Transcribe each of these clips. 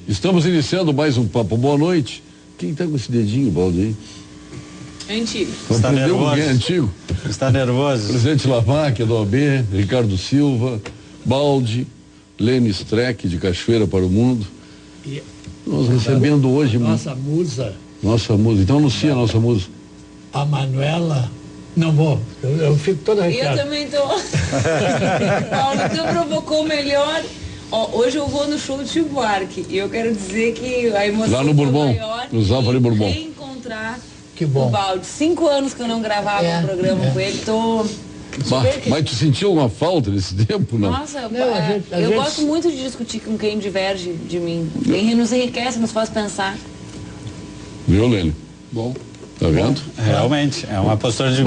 Estamos iniciando mais um papo. Boa noite. Quem tá com esse dedinho, Baldo, aí? É antigo. Está nervoso. É antigo? Está nervoso. Presidente Lamáquia, do OAB, Ricardo Silva, Baldi, Lene Streck, de Cachoeira para o Mundo. Nós recebendo hoje... Nossa musa. Nossa musa. Então anuncia a nossa musa. A Manuela... Não vou, eu fico toda arrepiada. Eu também tô. Paulo, tu provocou o melhor. Ó, hoje eu vou no show do Chico Buarque e eu quero dizer que a emoção lá no Bourbon, maior no Zafari Bourbon. Reencontrar que bom. O Baldi. 5 anos que eu não gravava um programa com ele, tô... Mas tu sentiu alguma falta nesse tempo, não? Nossa, eu gosto muito de discutir com quem diverge de mim. Quem nos enriquece, nos faz pensar. Viu, Lene? Bom. Tá vendo? Realmente, é uma postura de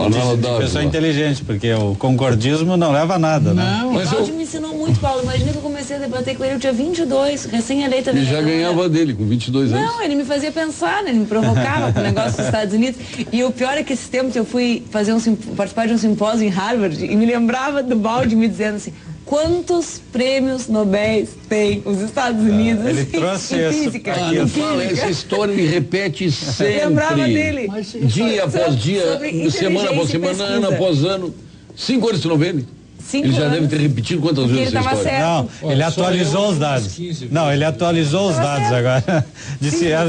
pessoa inteligente, porque o concordismo não leva a nada, né? Não, o Baldi me ensinou muito, Paulo. Imagina que eu comecei a debater com ele, eu tinha 22, recém-eleita. E já ganhava dele com 22 anos. Não, ele me fazia pensar, né? Ele me provocava com o negócio dos Estados Unidos. E o pior é que esses tempos eu fui participar de um simpósio em Harvard e me lembrava do Baldi me dizendo assim: quantos prêmios Nobéis tem os Estados Unidos ele trouxe em física? Essa história ele repete sempre. Lembrava dele. Dia após dia, semana após semana, ano após ano. 5 anos que não vê ele. Ele já deve ter repetido quantas vezes essa história? Certo. Não, ele atualizou os dados. Não, ele atualizou os dados agora.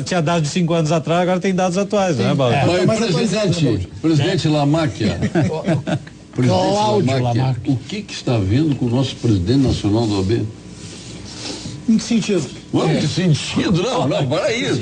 Tinha dados de 5 anos atrás, agora tem dados atuais, né, Baldo? Mas presidente Lamáquia. Lamáquia. O que está havendo com o nosso presidente nacional do OAB? Em que sentido? Que sentido? Não, para isso.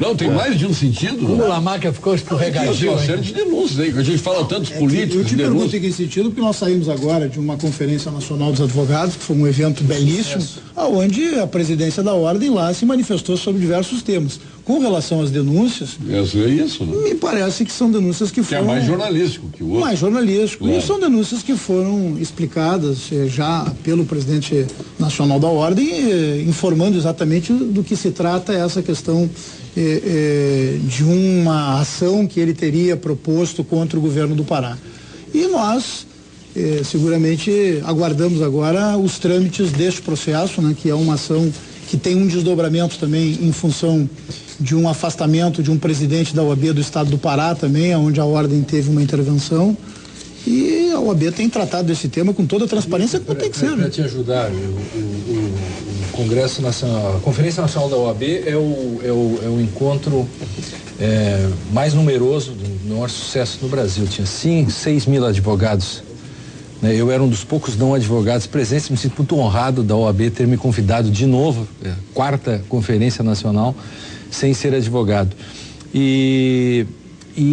Não, tem mais de um sentido. O Lamáquia ficou escorregadinho. Tem uma série de denúncias aí, que a gente fala tantos políticos. Eu te pergunto em que sentido, porque nós saímos agora de uma Conferência Nacional dos Advogados, que foi um evento belíssimo, onde a presidência da Ordem lá se manifestou sobre diversos temas. Com relação às denúncias, é isso, né? Me parece que são denúncias que foram... Que é mais jornalístico que o outro. Mais jornalístico. Claro. E são denúncias que foram explicadas já pelo presidente nacional da Ordem, informando exatamente do que se trata essa questão de uma ação que ele teria proposto contra o governo do Pará. E nós, seguramente, aguardamos agora os trâmites deste processo, né, que é uma ação que tem um desdobramento também em função de um afastamento de um presidente da OAB do estado do Pará também, onde a Ordem teve uma intervenção. E a OAB tem tratado desse tema com toda a transparência, como tem que ser. Para te ajudar, o Congresso Nacional, a Conferência Nacional da OAB é o encontro mais numeroso do maior sucesso no Brasil. Tinha 6 mil advogados. Eu era um dos poucos não advogados presentes, me sinto muito honrado da OAB ter me convidado de novo, 4ª Conferência Nacional, sem ser advogado. E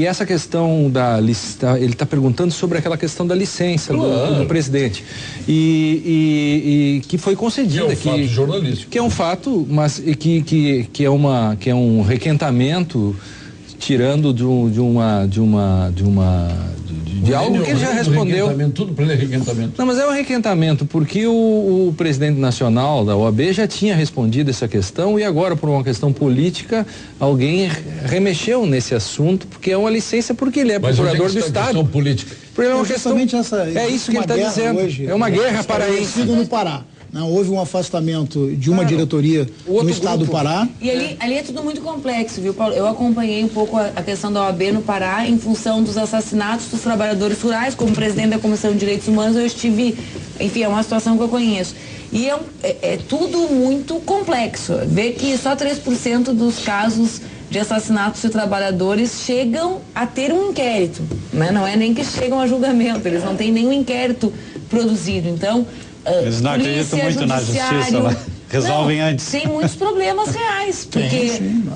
essa questão da licença, ele está perguntando sobre aquela questão da licença do presidente. E que foi concedida. Que é um fato jornalístico. Que é um fato, mas que é um requentamento, tirando de algo que ele já respondeu. Tudo para ele é requentamento. Não, mas é um requentamento, porque o presidente nacional da OAB já tinha respondido essa questão e agora, por uma questão política, alguém remexeu nesse assunto, porque é uma licença, porque ele é procurador do Estado. Questão política. É uma questão, é isso que ele está dizendo. Hoje, é uma guerra paraense. No Pará. Houve um afastamento de uma diretoria no estado do Pará. E ali é tudo muito complexo, viu, Paulo? Eu acompanhei um pouco a questão da OAB no Pará em função dos assassinatos dos trabalhadores rurais. Como presidente da Comissão de Direitos Humanos, eu estive, enfim, é uma situação que eu conheço. E é tudo muito complexo. Ver que só 3% dos casos de assassinatos de trabalhadores chegam a ter um inquérito, né? Não é nem que chegam a julgamento, eles não têm nenhum inquérito produzido. Então, eles não acreditam muito na justiça, né? Resolvem antes. Tem muitos problemas reais,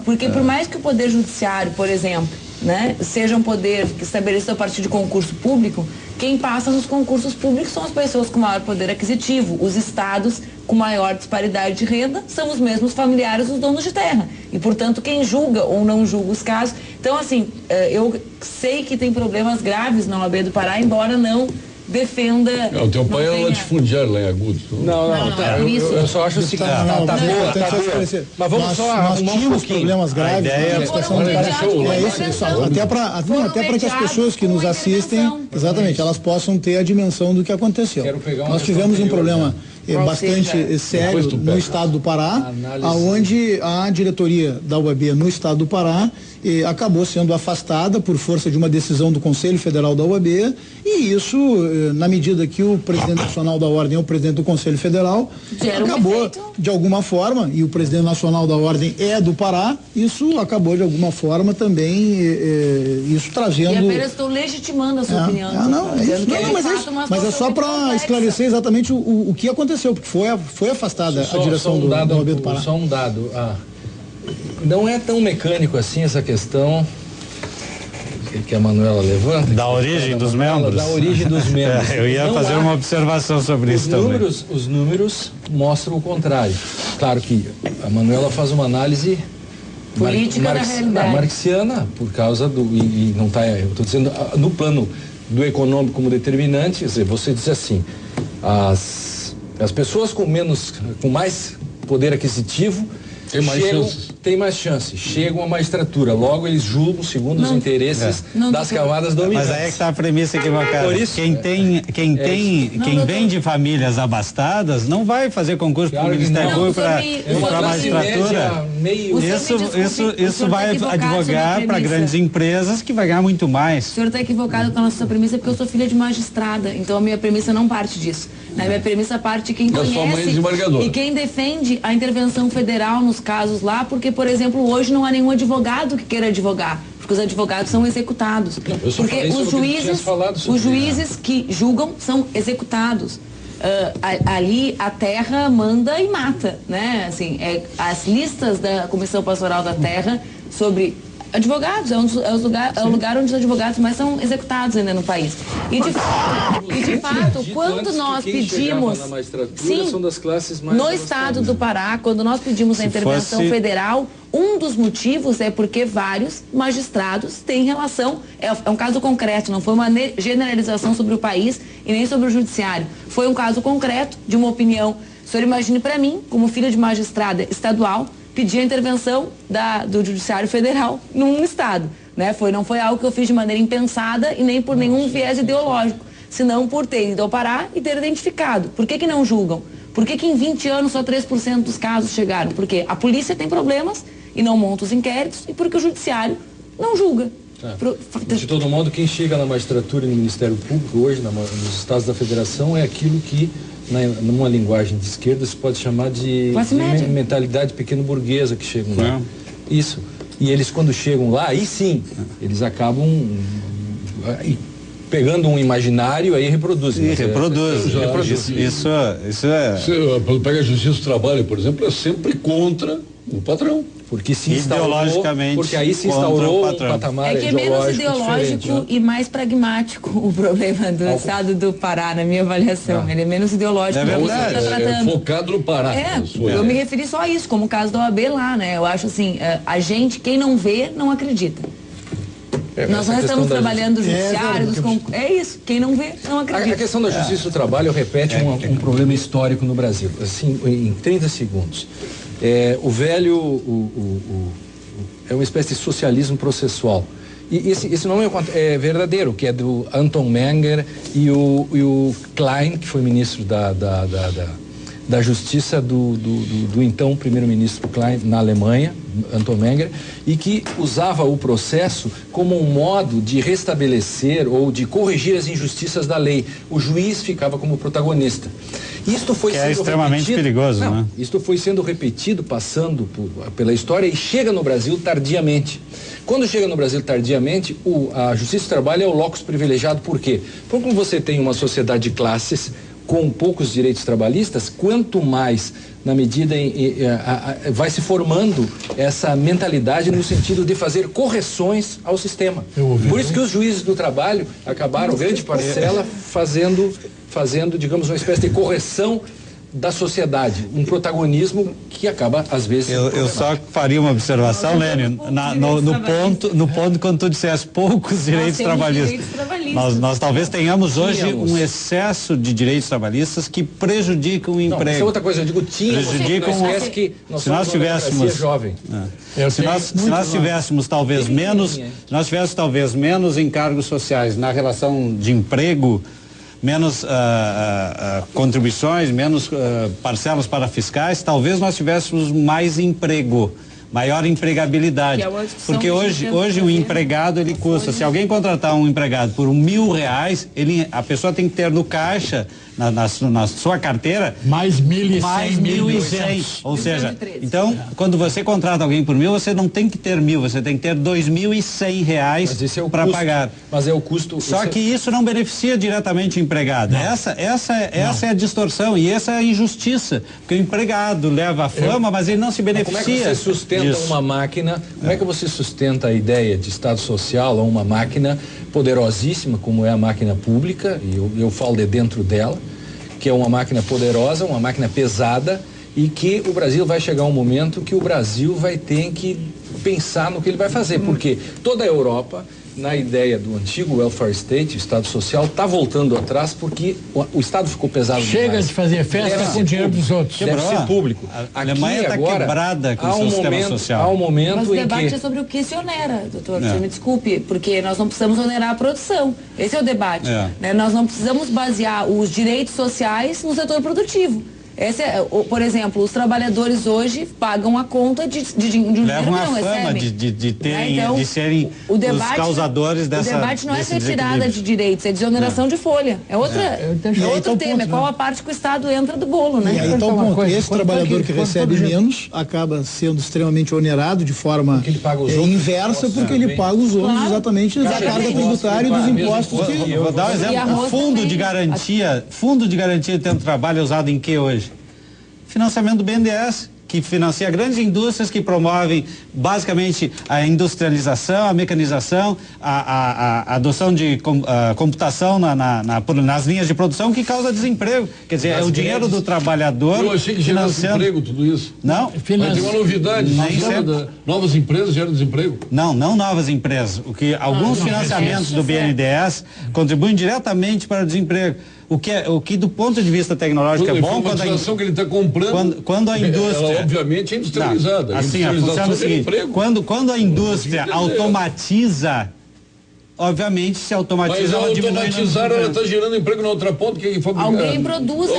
porque por mais que o Poder Judiciário, por exemplo, né, seja um poder que estabelecido a partir de concurso público, quem passa nos concursos públicos são as pessoas com maior poder aquisitivo. Os estados com maior disparidade de renda são os mesmos familiares dos donos de terra. E, portanto, quem julga ou não julga os casos. Então, assim, eu sei que tem problemas graves na OAB do Pará, embora não defenda... O teu pai é um latifundiário lá em Agudos. Não, tá. Eu só acho o seguinte, tá boa. Mas vamos só nós tínhamos problemas graves na situação do Pará. Até para que as pessoas que nos assistem, exatamente, elas possam ter a dimensão do que aconteceu. Nós tivemos um problema bastante sério no estado do Pará, aonde a diretoria da UAB no estado do Pará acabou sendo afastada por força de uma decisão do Conselho Federal da UAB, e isso, na medida que o presidente nacional da Ordem é o presidente do Conselho Federal, acabou de alguma forma, e o presidente nacional da Ordem é do Pará, isso acabou de alguma forma também, isso trazendo... E apenas estou legitimando a sua opinião. Mas é só para esclarecer exatamente o que aconteceu, porque foi afastada a direção da OAB do Pará. Só um dado, não é tão mecânico assim essa questão que a Manuela levanta. Da origem dos membros? Da origem dos membros. Eu ia fazer uma observação sobre isso também. Os números mostram o contrário. Claro que a Manuela faz uma análise política da realidade. Marxiana, por causa do... E não está... Eu estou dizendo, no plano do econômico como determinante, quer dizer, você diz assim, as pessoas com mais poder aquisitivo tem mais chances, chegam à magistratura, logo eles julgam segundo os interesses das camadas dominantes. Mas aí é que está a premissa equivocada. Por isso, quem vem de famílias abastadas não vai fazer concurso para o Ministério Público para a magistratura. Isso vai advogar para grandes empresas que vai ganhar muito mais. O senhor está equivocado com a nossa premissa, porque eu sou filha de magistrada, então a minha premissa não parte disso. A minha premissa parte de quem conhece e quem defende a intervenção federal nos casos lá, porque, por exemplo, hoje não há nenhum advogado que queira advogar, porque os advogados são executados. Porque os juízes que julgam são executados. Ali a terra manda e mata, né? Assim, as listas da Comissão Pastoral da Terra sobre advogados, é o lugar onde os advogados mais são executados ainda no país. E de fato, quando nós pedimos, são das classes mais no estado do Pará, quando nós pedimos a intervenção federal, um dos motivos é porque vários magistrados têm relação, é um caso concreto, não foi uma generalização sobre o país e nem sobre o judiciário, foi um caso concreto de uma opinião. O senhor imagine para mim, como filha de magistrada estadual, pedir a intervenção do Judiciário Federal num estado, né? Não foi algo que eu fiz de maneira impensada e nem por nenhum viés ideológico, senão por ter ido ao Pará e ter identificado. Por que não julgam? Por que em 20 anos só 3% dos casos chegaram? Porque a polícia tem problemas e não monta os inquéritos, e porque o Judiciário não julga. De todo modo, quem chega na magistratura e no Ministério Público hoje, nos estados da federação, é aquilo que, numa linguagem de esquerda, se pode chamar de mentalidade pequeno-burguesa que chegam lá. Isso. E eles, quando chegam lá, aí sim, eles acabam pegando um imaginário, aí reproduzem. Isso é... Pega a Justiça do Trabalho, por exemplo, é sempre contra o patrão. Porque aí se instaurou um patamar que é menos ideológico e mais pragmático o problema do estado do Pará, na minha avaliação. Ele é menos ideológico. É focado no Pará. Eu me referi só a isso, como o caso da OAB lá, né? Eu acho assim, quem não vê, não acredita. Nós não estamos trabalhando no judiciário, isso, quem não vê, não acredita. A questão da justiça do trabalho repete um problema histórico no Brasil, assim, em 30 segundos. O velho é uma espécie de socialismo processual. E esse nome é verdadeiro, que é do Anton Menger e o Klein, que foi ministro da Justiça do então primeiro-ministro Klein na Alemanha, Anton Menger, e que usava o processo como um modo de restabelecer ou de corrigir as injustiças da lei. O juiz ficava como protagonista. Isto foi sendo extremamente perigoso, né? Isto foi sendo repetido, passando pela história, e chega no Brasil tardiamente. Quando chega no Brasil tardiamente, a Justiça do Trabalho é o locus privilegiado. Por quê? Porque como você tem uma sociedade de classes com poucos direitos trabalhistas, quanto mais, na medida vai se formando essa mentalidade no sentido de fazer correções ao sistema. Por isso que os juízes do trabalho acabaram, grande parcela, fazendo, digamos, uma espécie de correção da sociedade, um protagonismo que acaba, às vezes... Eu só faria uma observação, Lênio, no ponto quando tu disseste poucos direitos trabalhistas. Nós talvez tenhamos hoje um excesso de direitos trabalhistas que prejudicam o emprego. Isso é outra coisa, eu digo prejudicam. Não esquece que nós somos uma democracia jovem. Se nós tivéssemos talvez menos encargos sociais na relação de emprego, contribuições, menos parcelas para fiscais, talvez nós tivéssemos mais emprego, maior empregabilidade. Porque hoje o empregado ele custa, se alguém contratar um empregado por R$1.000, a pessoa tem que ter no caixa, na sua carteira, mais 1.100. Ou seja, então, quando você contrata alguém por 1.000, você não tem que ter 1.000, você tem que ter R$2.100 para pagar. Mas é o custo. Só que isso não beneficia diretamente o empregado. Essa é a distorção e essa é a injustiça. Porque o empregado leva a fama, mas ele não se beneficia. Como é que você sustenta uma máquina? Como é que você sustenta a ideia de Estado Social ou uma máquina poderosíssima, como é a máquina pública, e eu falo de dentro dela, que é uma máquina poderosa, uma máquina pesada, e que o Brasil vai chegar um momento que o Brasil vai ter que pensar no que ele vai fazer, porque toda a Europa, na ideia do antigo welfare state, o Estado Social, está voltando atrás porque o Estado ficou pesado demais. Chega de fazer festa com o dinheiro dos outros. Deve ser público. A Alemanha está quebrada com o seu sistema social. Há um momento Mas o debate é sobre o que se onera, doutor, me desculpe, porque nós não precisamos onerar a produção. Esse é o debate. Né? Nós não precisamos basear os direitos sociais no setor produtivo. Por exemplo, os trabalhadores hoje pagam a conta de levam a fama de serem os causadores dessa. O debate não é retirada de direitos, é desoneração de folha. É outro tema, é qual a parte que o Estado entra do bolo, né? E aí então ponto, esse trabalhador que recebe menos acaba sendo extremamente onerado de forma inversa, porque ele paga os ônus exatamente da carga tributária e dos impostos. Eu vou dar um exemplo. Fundo de garantia de tempo de trabalho é usado em que hoje? Financiamento do BNDES, que financia grandes indústrias que promovem basicamente a industrialização, a mecanização, a adoção de computação nas linhas de produção, que causa desemprego. Quer dizer, é o dinheiro do trabalhador. Eu achei que gerava desemprego tudo isso. Não. Mas tem uma novidade. Novas empresas geram desemprego? Não novas empresas. Alguns financiamentos do BNDES contribuem diretamente para o desemprego. O que do ponto de vista tecnológico é bom quando a informação que ele está comprando, quando a indústria, ela obviamente é industrializada. Assim, funciona o seguinte, quando a indústria automatiza, obviamente se automatiza, ela diminui. Mas ela está gerando emprego na outra ponta, que alguém produz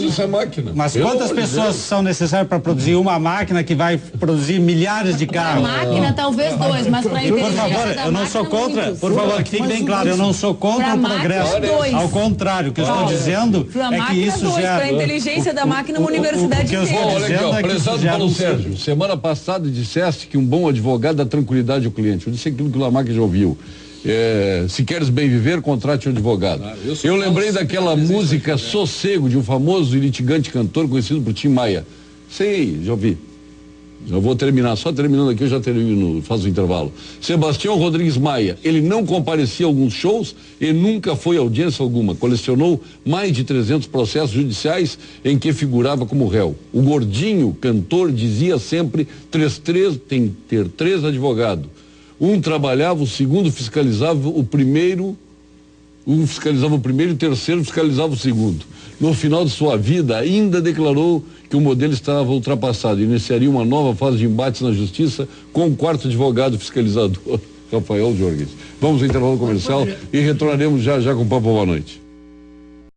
essa máquina. Mas quantas pessoas são necessárias para produzir uma máquina que vai produzir milhares de carros? Uma máquina, talvez dois, mas para inteligência por favor, eu não sou contra, por favor, que fique bem claro, eu não sou contra o progresso. Ao contrário, o que eu estou dizendo é que isso gera. Para a inteligência da máquina, uma universidade inteira. Olha aqui, prezado Paulo Sérgio, semana passada disseste que um bom advogado dá tranquilidade ao cliente. Eu disse aquilo que o Lamarck já ouviu. Se queres bem viver, contrate um advogado. Eu lembrei daquela música Sossego, de um famoso e litigante cantor conhecido por Tim Maia. Sei, já ouvi. Já vou terminar, só terminando aqui eu já termino, faço o intervalo. Sebastião Rodrigues Maia, ele não comparecia a alguns shows e nunca foi a audiência alguma. Colecionou mais de 300 processos judiciais em que figurava como réu. O gordinho cantor dizia sempre tem que ter 3 advogados. Um trabalhava, o segundo fiscalizava o primeiro, um fiscalizava o primeiro e o terceiro fiscalizava o segundo. No final de sua vida, ainda declarou que o modelo estava ultrapassado e iniciaria uma nova fase de embates na justiça com o 4º advogado fiscalizador, Rafael Jorges. Vamos ao intervalo comercial e retornaremos já com o Papo Boa Noite.